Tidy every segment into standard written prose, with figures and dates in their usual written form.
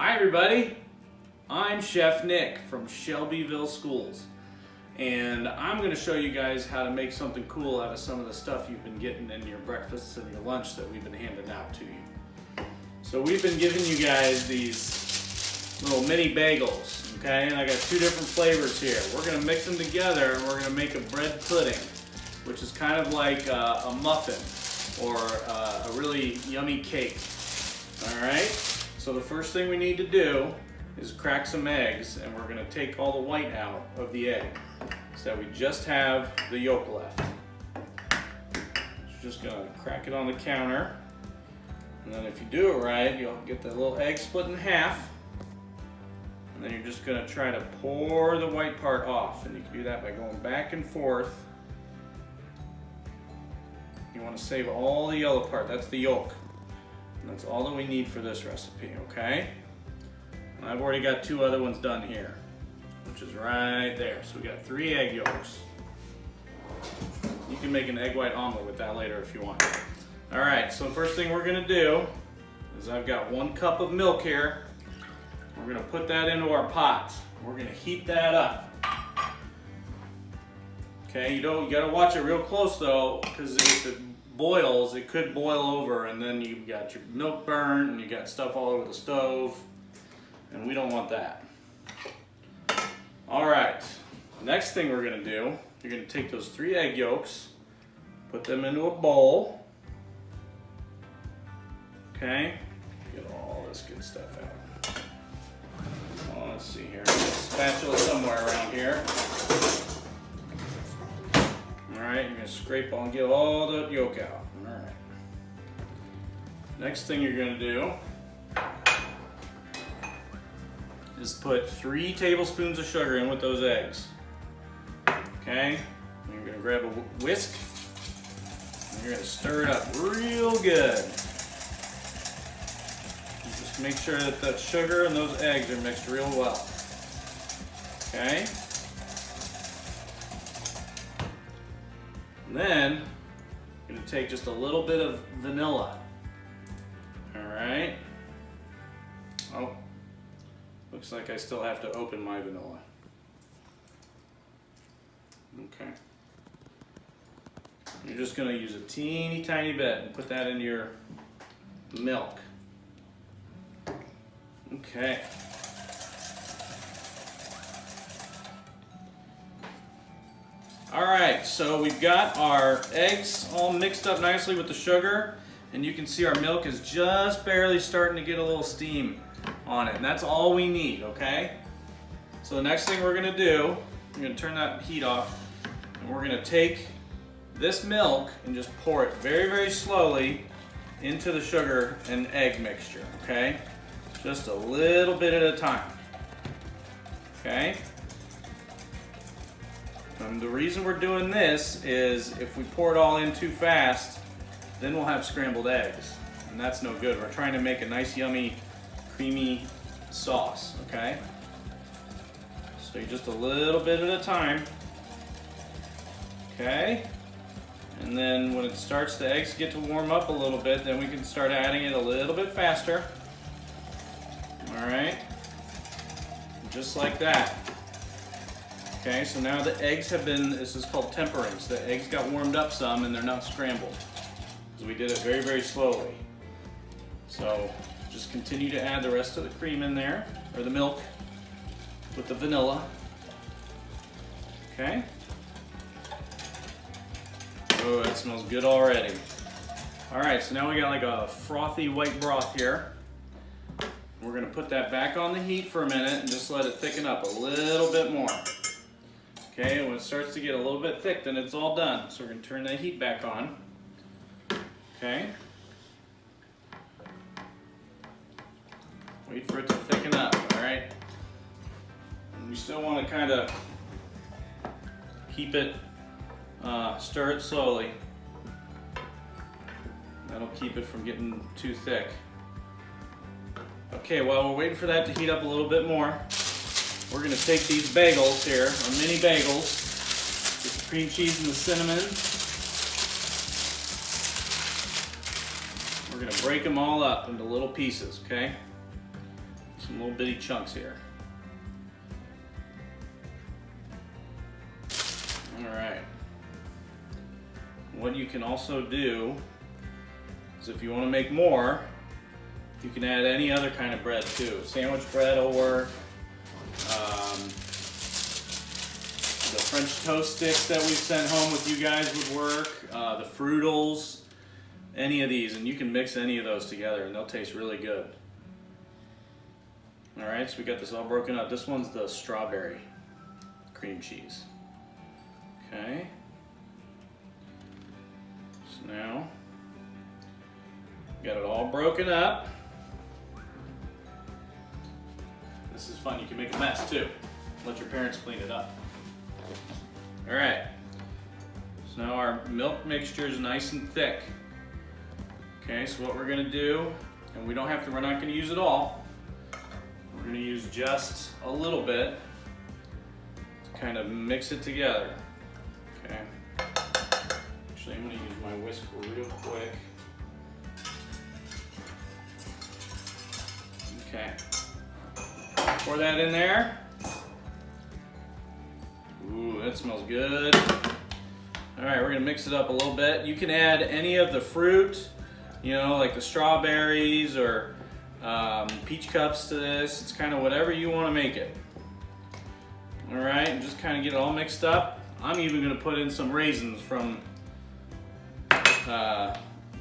Hi everybody, I'm Chef Nick from Shelbyville Schools, and I'm going to show you guys how to make something cool out of some of the stuff you've been getting in your breakfasts and your lunch that we've been handing out to you. So we've been giving you guys these little mini bagels, okay, and I got two different flavors here. We're going to mix them together and we're going to make a bread pudding, which is kind of like a muffin or a really yummy cake. Alright? So the first thing we need to do is crack some eggs, and we're going to take all the white out of the egg so that we just have the yolk left. Just going to crack it on the counter, and then if you do it right, you'll get the little egg split in half, and then you're just going to try to pour the white part off, and you can do that by going back and forth. You want to save all the yellow part, that's the yolk. And that's all that we need for this recipe, okay? And I've already got two other ones done here, which is right there. So we got 3 egg yolks. You can make an egg white omelet with that later if you want. All right, so the first thing we're gonna do is I've got 1 cup of milk here. We're gonna put that into our pot. We're gonna heat that up. Okay, you gotta watch it real close though, because if it boils, it could boil over and then you've got your milk burnt and you got stuff all over the stove, and we don't want that. All right, next thing we're gonna do, you're gonna take those 3 egg yolks, put them into a bowl, okay? Get all this good stuff out. Oh, let's see here, spatula somewhere around here. Alright, you're going to scrape and get all the yolk out. Alright. Next thing you're going to do is put 3 tablespoons of sugar in with those eggs. Okay? And you're going to grab a whisk and you're going to stir it up real good. And just make sure that the sugar and those eggs are mixed real well. Okay? Then, I'm going to take just a little bit of vanilla. Alright. Oh, looks like I still have to open my vanilla. Okay. You're just going to use a teeny tiny bit and put that into your milk. Okay. Alright, so we've got our eggs all mixed up nicely with the sugar, and you can see our milk is just barely starting to get a little steam on it, and that's all we need, okay? So the next thing we're going to do, we're going to turn that heat off, and we're going to take this milk and just pour it very, very slowly into the sugar and egg mixture, okay? Just a little bit at a time, okay? And the reason we're doing this is if we pour it all in too fast, then we'll have scrambled eggs, and that's no good. We're trying to make a nice, yummy, creamy sauce, okay? So just a little bit at a time, okay? And then when it starts, the eggs get to warm up a little bit, then we can start adding it a little bit faster. All right, just like that. Okay, so now the eggs have been, this is called tempering, so the eggs got warmed up some and they're not scrambled. Because we did it very, very slowly. So just continue to add the rest of the cream in there, or the milk, with the vanilla. Okay. Oh, that smells good already. Alright, so now we got like a frothy white broth here. We're gonna put that back on the heat for a minute and just let it thicken up a little bit more. Okay, and when it starts to get a little bit thick, then it's all done. So we're going to turn that heat back on. Okay. Wait for it to thicken up, alright? And we still want to kind of keep it, stir it slowly. That'll keep it from getting too thick. Okay, while we're waiting for that to heat up a little bit more, we're going to take these bagels here, our mini bagels, with the cream cheese and the cinnamon. We're going to break them all up into little pieces, okay? So some little bitty chunks here. All right. What you can also do is if you want to make more, you can add any other kind of bread too. Sandwich bread will work. The French toast sticks that we've sent home with you guys would work. The Fruitals, any of these, and you can mix any of those together and they'll taste really good. All right, so we got this all broken up. This one's the strawberry cream cheese. Okay. So now, got it all broken up. This is fun. You can make a mess too. Let your parents clean it up. All right. So now our milk mixture is nice and thick. Okay, so what we're gonna do, and we're not gonna use it all. We're gonna use just a little bit to kind of mix it together. Okay. Actually, I'm gonna use my whisk real quick. Okay. Pour that in there. Ooh, that smells good. All right, we're gonna mix it up a little bit. You can add any of the fruit, you know, like the strawberries or peach cups to this. It's kind of whatever you want to make it. All right, and just kind of get it all mixed up. I'm even gonna put in some raisins from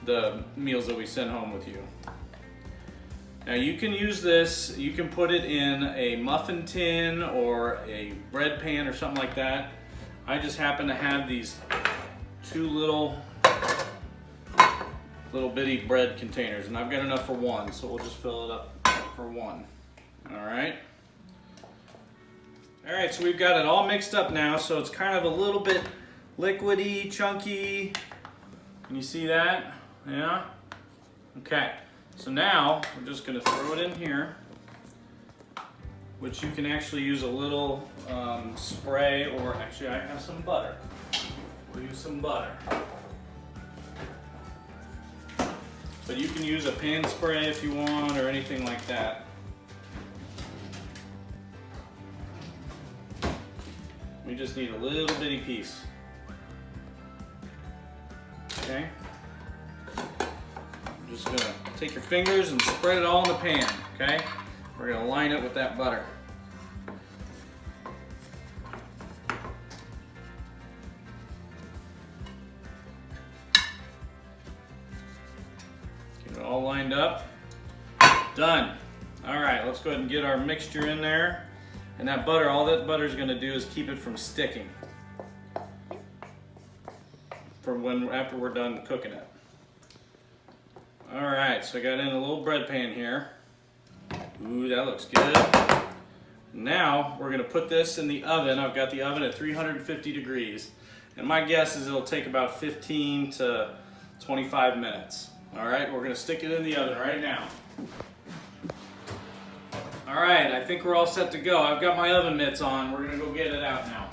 the meals that we sent home with you. Now you can use this, you can put it in a muffin tin or a bread pan or something like that. I just happen to have these two little bitty bread containers and I've got enough for one, so we'll just fill it up for one. All right. All right, so we've got it all mixed up now, so it's kind of a little bit liquidy, chunky. Can you see that? Yeah? Okay. So now we're just going to throw it in here, which you can actually use a little spray, or actually I have some butter. We'll use some butter. But you can use a pan spray if you want, or anything like that. We just need a little bitty piece. Okay? I'm just gonna take your fingers and spread it all in the pan, okay? We're gonna line it with that butter. Get it all lined up. Done. All right, let's go ahead and get our mixture in there. And that butter, all that butter is gonna do is keep it from sticking after we're done cooking it. All right, so I got in a little bread pan here. Ooh, that looks good. Now we're gonna put this in the oven. I've got the oven at 350 degrees. And my guess is it'll take about 15 to 25 minutes. All right, we're gonna stick it in the oven right now. All right, I think we're all set to go. I've got my oven mitts on. We're gonna go get it out now.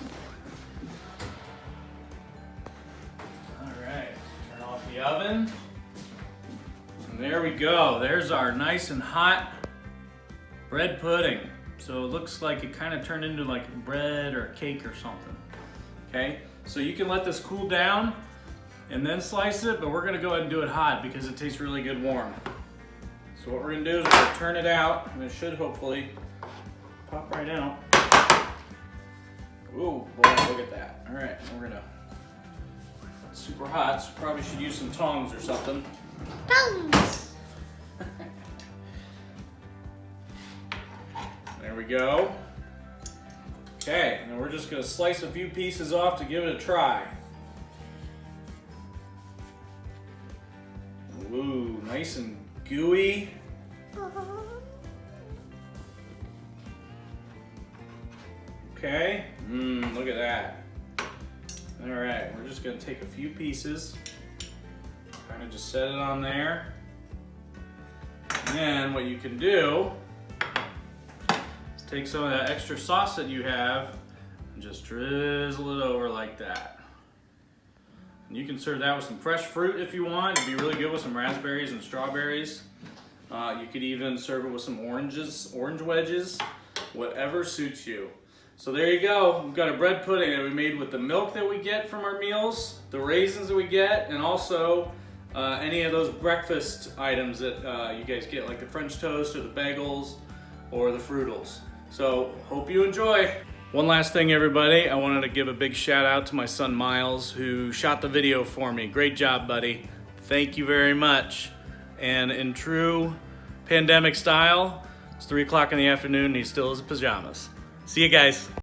All right, turn off the oven. And there we go. There's our nice and hot bread pudding. So it looks like it kind of turned into like bread or a cake or something. Okay, so you can let this cool down and then slice it, but we're gonna go ahead and do it hot because it tastes really good warm. So what we're gonna do is we're gonna turn it out, and it should hopefully pop right out. Ooh, boy, look at that. All right, we're gonna, it's super hot, so probably should use some tongs or something. Tongs! There we go. Okay, and we're just gonna slice a few pieces off to give it a try. Ooh, nice and gooey. Okay, look at that. All right, we're just gonna take a few pieces, kind of just set it on there. And then what you can do is take some of that extra sauce that you have and just drizzle it over like that. And you can serve that with some fresh fruit if you want. It'd be really good with some raspberries and strawberries. You could even serve it with some orange wedges, whatever suits you. So there you go. We've got a bread pudding that we made with the milk that we get from our meals, the raisins that we get, and also any of those breakfast items that you guys get, like the French toast or the bagels or the Fruitals. So hope you enjoy. One last thing, everybody. I wanted to give a big shout out to my son Miles, who shot the video for me. Great job, buddy. Thank you very much. And in true pandemic style, it's 3 o'clock in the afternoon and he still has pajamas. See you guys.